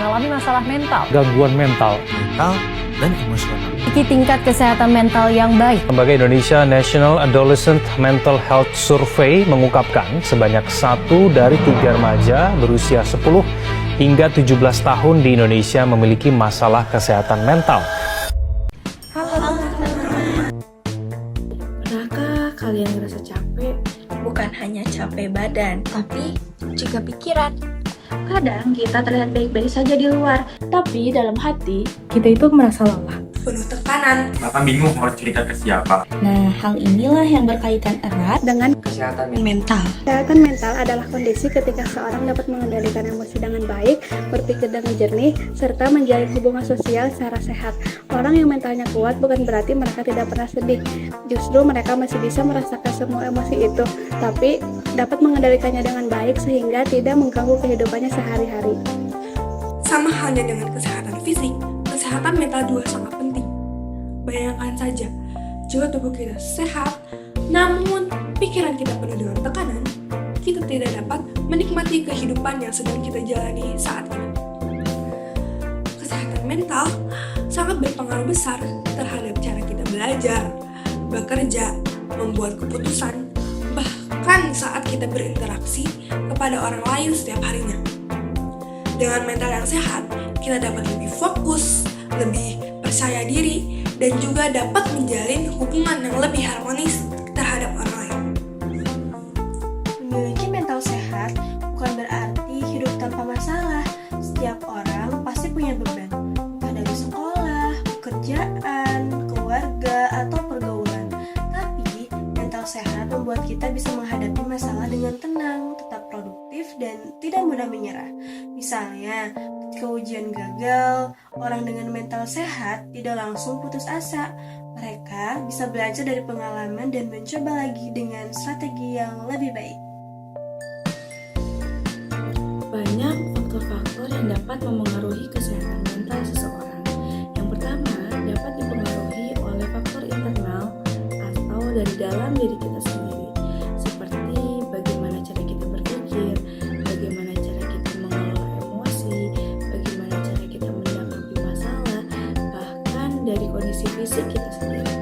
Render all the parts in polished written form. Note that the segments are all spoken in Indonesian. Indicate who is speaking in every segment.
Speaker 1: mengalami masalah mental,
Speaker 2: gangguan mental,
Speaker 3: dan emosional.
Speaker 4: Memiliki tingkat kesehatan mental yang baik.
Speaker 2: Lembaga Indonesia National Adolescent Mental Health Survey mengungkapkan sebanyak 1 dari 3 remaja berusia 10 hingga 17 tahun di Indonesia memiliki masalah kesehatan mental.
Speaker 5: Pernahkah kalian ngerasa capek?
Speaker 6: Bukan hanya capek badan, tapi juga pikiran.
Speaker 5: Kadang kita terlihat baik-baik saja di luar, tapi dalam hati kita itu merasa lelah.
Speaker 6: Penuh tekanan.
Speaker 3: Bahkan bingung harus cerita ke siapa.
Speaker 6: Nah, hal inilah yang berkaitan erat
Speaker 7: dengan
Speaker 3: Kesehatan
Speaker 6: mental.
Speaker 7: kesehatan mental adalah kondisi ketika seorang dapat mengendalikan emosi dengan baik, berpikir dengan jernih, serta menjalin hubungan sosial secara sehat. Orang yang mentalnya kuat bukan berarti mereka tidak pernah sedih. Justru mereka masih bisa merasakan semua emosi itu, tapi dapat mengendalikannya dengan baik sehingga tidak mengganggu kehidupannya sehari-hari.
Speaker 8: Sama halnya dengan kesehatan fisik, kesehatan mental juga sangat penting. Bayangkan saja, jika tubuh kita sehat, namun pikiran kita penuh dengan tekanan, kita tidak dapat menikmati kehidupan yang sedang kita jalani saat ini. Kesehatan mental sangat berpengaruh besar terhadap cara kita belajar, bekerja, membuat keputusan, bahkan saat kita berinteraksi kepada orang lain setiap harinya. Dengan mental yang sehat, kita dapat lebih fokus, lebih percaya diri, dan juga dapat menjalin hubungan yang lebih harmonis terhadap orang lain.
Speaker 5: Memiliki mental sehat bukan berarti hidup tanpa masalah. Setiap orang pasti punya beban, entah dari sekolah, pekerjaan, keluarga, atau pergaulan. Tapi mental sehat membuat kita bisa menghadapi masalah dengan tenang, tetap produktif, dan tidak mudah menyerah. Misalnya, ketika ujian gagal, orang dengan mental sehat tidak langsung putus asa. Mereka bisa belajar dari pengalaman dan mencoba lagi dengan strategi yang lebih baik. Banyak faktor-faktor yang dapat memengaruhi kesehatan mental seseorang. Yang pertama, dapat dipengaruhi oleh faktor internal atau dari dalam diri kita sendiri, seperti bagaimana cara kita berpikir, bagaimana cara kita mengelola emosi, bagaimana cara kita menanggapi masalah, bahkan dari kondisi fisik kita sendiri.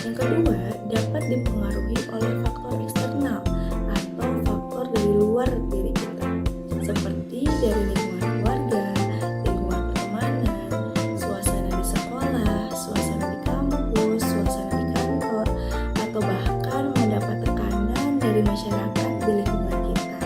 Speaker 5: Yang kedua, dapat dipengaruhi oleh faktor eksternal atau faktor dari luar diri kita, seperti dari lingkungan keluarga, lingkungan pertemanan, suasana di sekolah, suasana di kampus, suasana di kantor, atau bahkan mendapat tekanan dari masyarakat di lingkungan kita.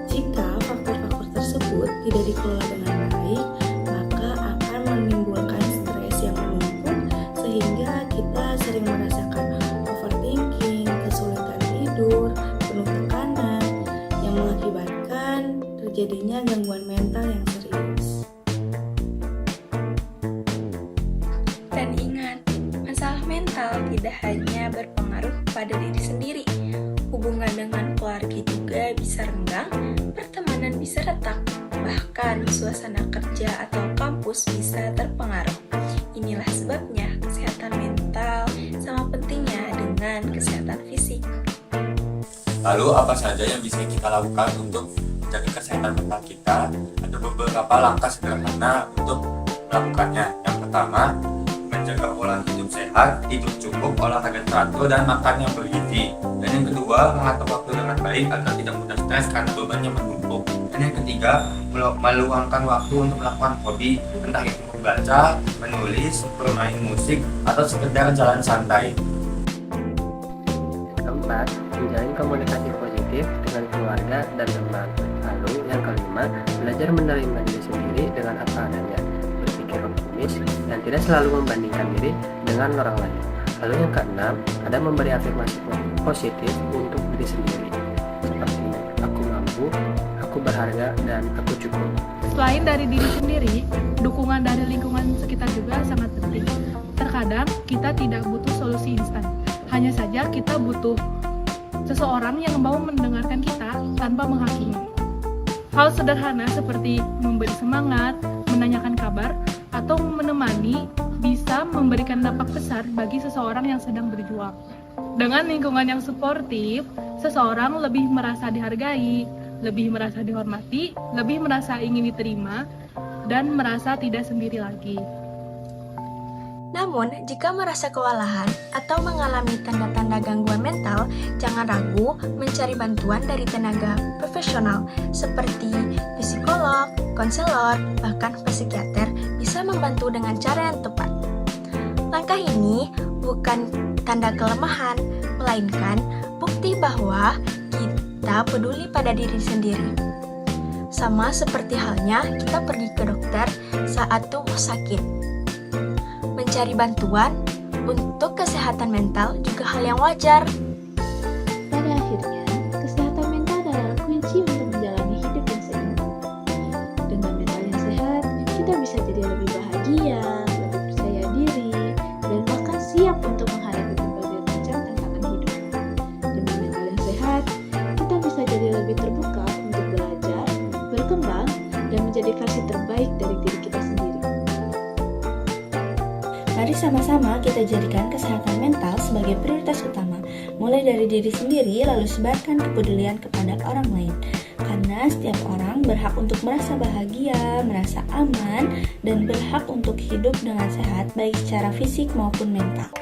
Speaker 5: Jika faktor-faktor tersebut tidak dikelola dengan baik, maka akan menimbulkan stres yang menumpuk sehingga kita sering merasakan overthinking, kesulitan tidur, penuh tekanan, yang mengakibatkan terjadinya gangguan mental yang serius.
Speaker 6: Dan ingat, masalah mental tidak hanya berpengaruh pada diri sendiri. Hubungan dengan keluarga juga bisa renggang, pertemanan bisa retak, bahkan suasana kerja atau kampus bisa terpengaruh. Inilah sebabnya kesehatan mental sama pentingnya dengan kesehatan fisik.
Speaker 3: Lalu apa saja yang bisa kita lakukan untuk menjaga kesehatan mental kita? Ada beberapa langkah sederhana untuk melakukannya. Yang pertama, menjaga pola hidup sehat, hidup cukup, olahraga teratur, dan makan yang bergizi. Dan yang kedua, mengatur waktu dengan baik agar tidak mudah stres karena bebannya menumpuk. Dan yang ketiga, meluangkan waktu untuk melakukan hobi, entah itu membaca, menulis, bermain musik, atau sekedar jalan santai.
Speaker 9: Keempat, menjalin komunikasi positif dengan keluarga dan teman. Lalu yang kelima, belajar menerima diri sendiri dengan apa adanya, berpikir optimis dan tidak selalu membandingkan diri dengan orang lain. Lalu yang keenam, ada memberi afirmasi positif untuk diri sendiri, seperti aku mampu, aku berharga, dan aku cukup.
Speaker 10: Selain dari diri sendiri, dukungan dari lingkungan sekitar juga sangat penting. Terkadang kita tidak butuh solusi instan, hanya saja kita butuh seseorang yang mau mendengarkan kita tanpa menghakimi. Hal sederhana seperti memberi semangat, menanyakan kabar, atau menemani bisa memberikan dampak besar bagi seseorang yang sedang berjuang. Dengan lingkungan yang suportif, seseorang lebih merasa dihargai, lebih merasa dihormati, lebih merasa ingin diterima, dan merasa tidak sendiri lagi.
Speaker 6: Namun, jika merasa kewalahan atau mengalami tanda-tanda gangguan mental, jangan ragu mencari bantuan dari tenaga profesional seperti psikolog, konselor, bahkan psikiater bisa membantu dengan cara yang tepat. Langkah ini bukan tanda kelemahan, melainkan bukti bahwa kita peduli pada diri sendiri. Sama seperti halnya kita pergi ke dokter saat tubuh sakit. Mencari bantuan untuk kesehatan mental juga hal yang wajar.
Speaker 5: Pada akhirnya, kesehatan mental adalah kunci untuk menjalani hidup yang seimbang. Dengan mental yang sehat, kita bisa jadi lebih bahagia, lebih percaya diri, dan bahkan siap untuk menghadapi berbagai macam tantangan hidup. Dengan mental yang sehat, kita bisa jadi lebih terbuka untuk belajar, berkembang, dan menjadi versi terbaik dari diri kita sendiri.
Speaker 6: Mari sama-sama kita jadikan kesehatan mental sebagai prioritas utama, mulai dari diri sendiri lalu sebarkan kepedulian kepada orang lain. Karena setiap orang berhak untuk merasa bahagia, merasa aman, dan berhak untuk hidup dengan sehat baik secara fisik maupun mental.